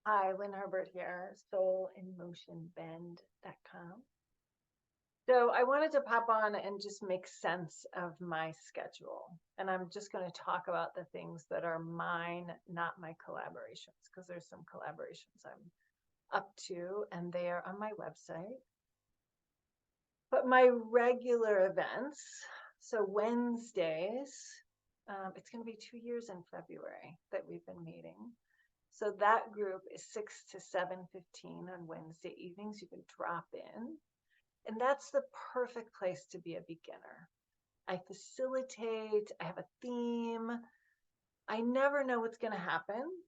Hi, Lynn Herbert here, soulinmotionbend.com. So I wanted to pop on and just make sense of my schedule. And I'm just going to talk about the things that are mine, not my collaborations, because there's some collaborations I'm up to and they are on my website. But my regular events, so Wednesdays, it's going to be 2 years in February that we've been meeting. So that group is 6 to 7:15 on Wednesday evenings. You can drop in. And that's the perfect place to be a beginner. I facilitate, I have a theme. I never know what's going to happen.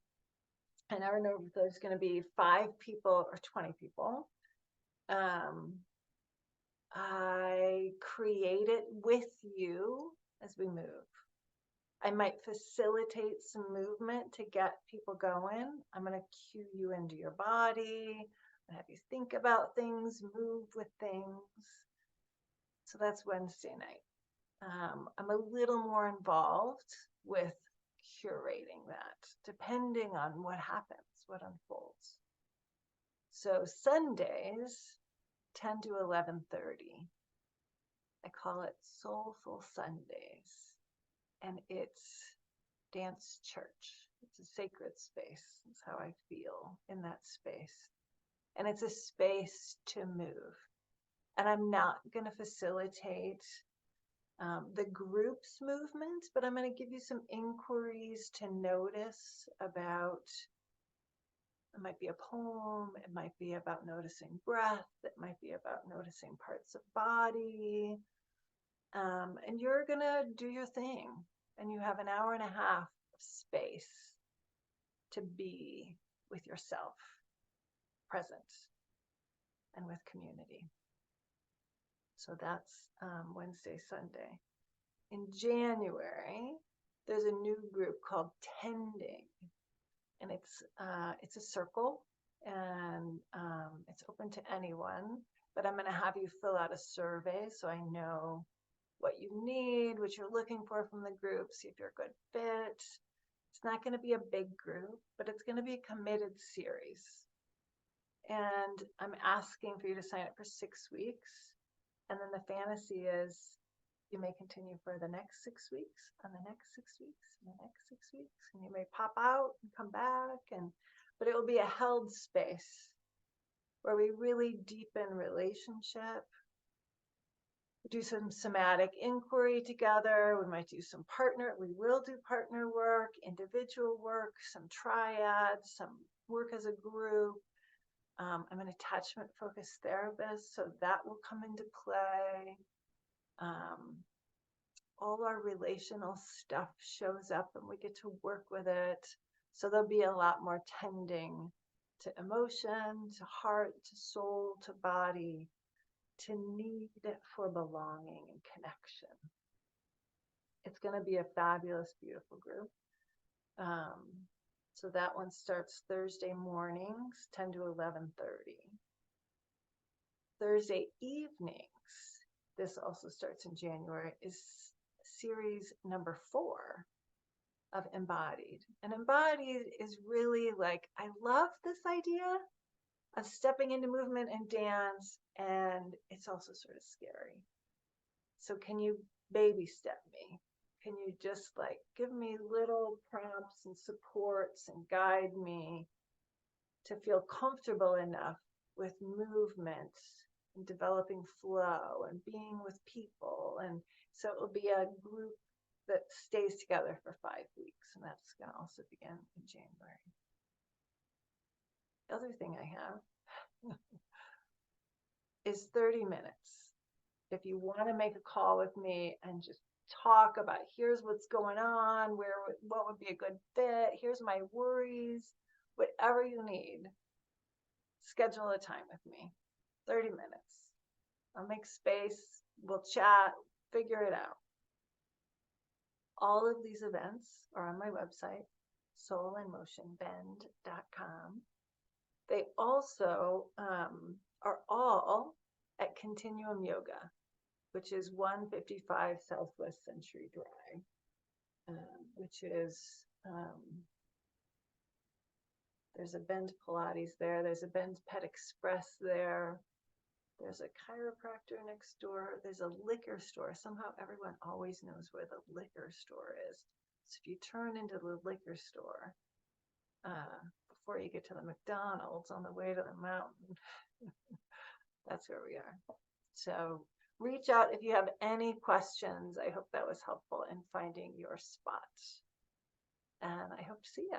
I never know if there's going to be 5 people or 20 people. I create it with you as we move. I might facilitate some movement to get people going. I'm going to cue you into your body, have you think about things, move with things. So that's Wednesday night. I'm a little more involved with curating that, depending on what happens, what unfolds. So Sundays, 10 to 11:30. I call it Soulful Sundays. And it's dance church. It's a sacred space. That's how I feel in that space. And it's a space to move. And I'm not going to facilitate the group's movement, but I'm going to give you some inquiries to notice about. It might be a poem. It might be about noticing breath. It might be about noticing parts of body. And you're going to do your thing. And you have an hour and a half of space to be with yourself, present, and with community. So that's Wednesday, Sunday. In January, there's a new group called Tending, and it's a circle, and it's open to anyone. But I'm going to have you fill out a survey so I know what you need, what you're looking for from the group, see if you're a good fit. It's not going to be a big group, but it's going to be a committed series. And I'm asking for you to sign up for 6 weeks. And then the fantasy is you may continue for the next 6 weeks, and the next 6 weeks, and the next 6 weeks. And you may pop out and come back. But it will be a held space where we really deepen relationship. Do some somatic inquiry together. We might do some we will do partner work, individual work, some triads, some work as a group. I'm an attachment focused therapist, so that will come into play. All our relational stuff shows up and we get to work with it. So there'll be a lot more tending to emotion, to heart, to soul, to body, to need for belonging and connection. It's going to be a fabulous, beautiful group. So that one starts Thursday mornings, 10 to 11:30. Thursday evenings, this also starts in January, is series number 4 of Embodied. And Embodied is really like, I love this idea of stepping into movement and dance, and it's also sort of scary. So can you baby step me? Can you just like give me little prompts and supports and guide me to feel comfortable enough with movement and developing flow and being with people? And so it will be a group that stays together for 5 weeks, and that's going to also begin in January. The other thing I have is 30 minutes. If you want to make a call with me and just talk about here's what's going on, what would be a good fit, here's my worries, whatever you need, schedule a time with me. 30 minutes. I'll make space, we'll chat, figure it out. All of these events are on my website, soulinmotionbend.com. They also are all at Continuum Yoga, which is 155 Southwest Century Drive, which is There's a Bend Pilates there. There's a Bend Pet Express there. There's a chiropractor next door. There's a liquor store. Somehow everyone always knows where the liquor store is. So if you turn into the liquor store, before you get to the McDonald's on the way to the mountain, that's where we are. So reach out if you have any questions. I hope that was helpful in finding your spot. And I hope to see you.